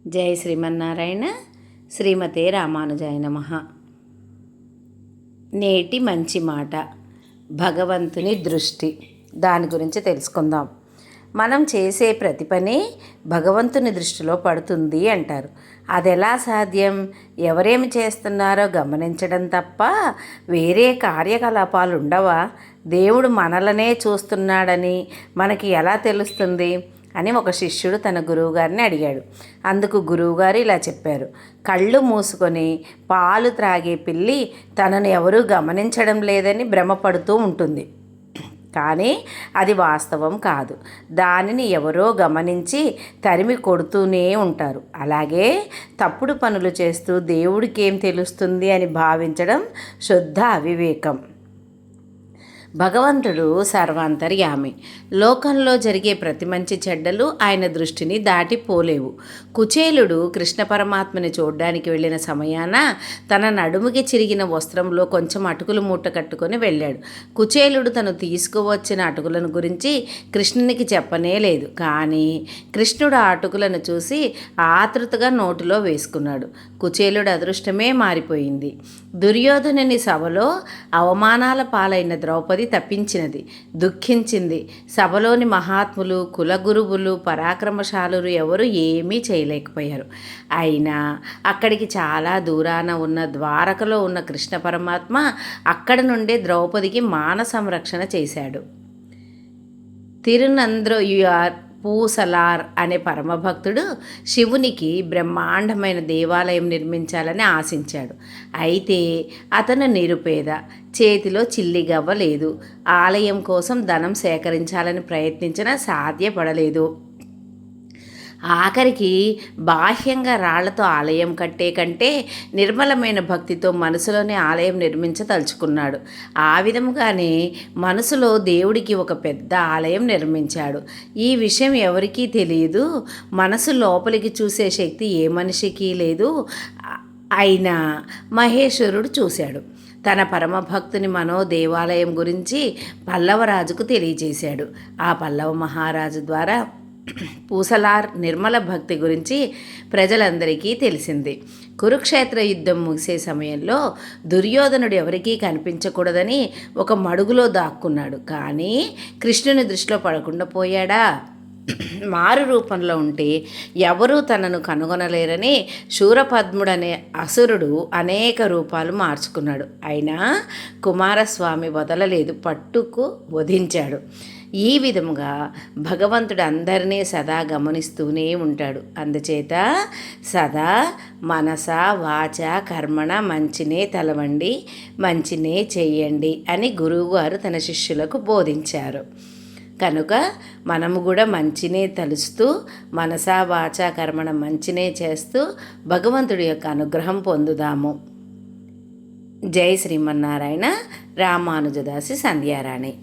జై శ్రీమన్నారాయణ. శ్రీమతే రామానుజాయ నమః. నేటి మంచి మాట, భగవంతుని దృష్టి. దాని గురించి తెలుసుకుందాం. మనం చేసే ప్రతి పని భగవంతుని దృష్టిలో పడుతుంది అంటారు. అది ఎలా సాధ్యం? ఎవరేమి చేస్తున్నారో గమనించడం తప్ప వేరే కార్యకలాపాలు ఉండవా? దేవుడు మనలనే చూస్తున్నాడని మనకి ఎలా తెలుస్తుంది అని ఒక శిష్యుడు తన గురువుగారిని అడిగాడు. అందుకు గురువుగారు ఇలా చెప్పారు: కళ్ళు మూసుకొని పాలు త్రాగే పిల్లి తనను ఎవరూ గమనించడం లేదని భ్రమపడుతూ ఉంటుంది, కానీ అది వాస్తవం కాదు. దానిని ఎవరో గమనించి తరిమి కొడుతూనే ఉంటారు. అలాగే తప్పుడు పనులు చేస్తూ దేవుడికి ఏం తెలుస్తుంది అని భావించడం శుద్ధ అవివేకం. భగవంతుడు సర్వాంతర్యామి. లోకంలో జరిగే ప్రతి మంచి చెడ్డలు ఆయన దృష్టిని దాటిపోలేవు. కుచేలుడు కృష్ణ పరమాత్మని చూడ్డానికి వెళ్ళిన సమయాన తన నడుముకి చిరిగిన వస్త్రంలో కొంచెం అటుకులు మూట కట్టుకొని వెళ్ళాడు. కుచేలుడు తను తీసుకువచ్చిన అటుకులను గురించి కృష్ణునికి చెప్పనే లేదు. కానీ కృష్ణుడు ఆ అటుకులను చూసి ఆతృతగా నోటిలో వేసుకున్నాడు. కుచేలుడు అదృష్టమే మారిపోయింది. దుర్యోధనుని సభలో అవమానాల పాలైన ద్రౌపది తప్పించినది, దుఃఖించింది. సభలోని మహాత్ములు, కులగురువులు, పరాక్రమశాలురు ఎవరు ఏమీ చేయలేకపోయారు. అయినా అక్కడికి చాలా దూరాన ఉన్న ద్వారకలో ఉన్న కృష్ణ పరమాత్మ అక్కడ నుండే ద్రౌపదికి మాన సంరక్షణ చేశాడు. తిరునంద్రయుయార్ పూసలార్ అనే పరమభక్తుడు శివునికి బ్రహ్మాండమైన దేవాలయం నిర్మించాలని ఆశించాడు. అయితే అతను నిరుపేద, చేతిలో చిల్లిగవ్వ లేదు. ఆలయం కోసం ధనం సేకరించాలని ప్రయత్నించినా సాధ్యపడలేదు. ఆఖరికి బాహ్యంగా రాళ్లతో ఆలయం కట్టే కంటే నిర్మలమైన భక్తితో మనసులోనే ఆలయం నిర్మించదలుచుకున్నాడు. ఆ విధముగానే మనసులో దేవుడికి ఒక పెద్ద ఆలయం నిర్మించాడు. ఈ విషయం ఎవరికీ తెలియదు. మనసు లోపలికి చూసే శక్తి ఏ మనిషికి లేదు. అయినా మహేశ్వరుడు చూశాడు. తన పరమభక్తుని మనోదేవాలయం గురించి పల్లవరాజుకు తెలియజేశాడు. ఆ పల్లవ మహారాజు ద్వారా పూసలార్ నిర్మల భక్తి గురించి ప్రజలందరికీ తెలిసింది. కురుక్షేత్ర యుద్ధం ముగిసే సమయంలో దుర్యోధనుడు ఎవరికీ కనిపించకూడదని ఒక మడుగులో దాక్కున్నాడు. కానీ కృష్ణుని దృష్టిలో పడకుండా పోయాడా? మారు రూపంలో ఉంటే ఎవరూ తనను కనుగొనలేరని శూరపద్ముడనే అసురుడు అనేక రూపాలు మార్చుకున్నాడు. అయినా కుమారస్వామి వదలలేదు, పట్టుకు వధించాడు. ఈ విధముగా భగవంతుడు అందరినీ సదా గమనిస్తూనే ఉంటాడు. అందుచేత సదా మనస వాచ కర్మణ మంచినే తలవండి, మంచినే చెయ్యండి అని గురువుగారు తన శిష్యులకు బోధించారు. కనుక మనము కూడా మంచినే తలుస్తూ మనస వాచ కర్మణ మంచినే చేస్తూ భగవంతుడి యొక్క అనుగ్రహం పొందుదాము. జై శ్రీమన్నారాయణ. రామానుజదాసి సంధ్యారాణి.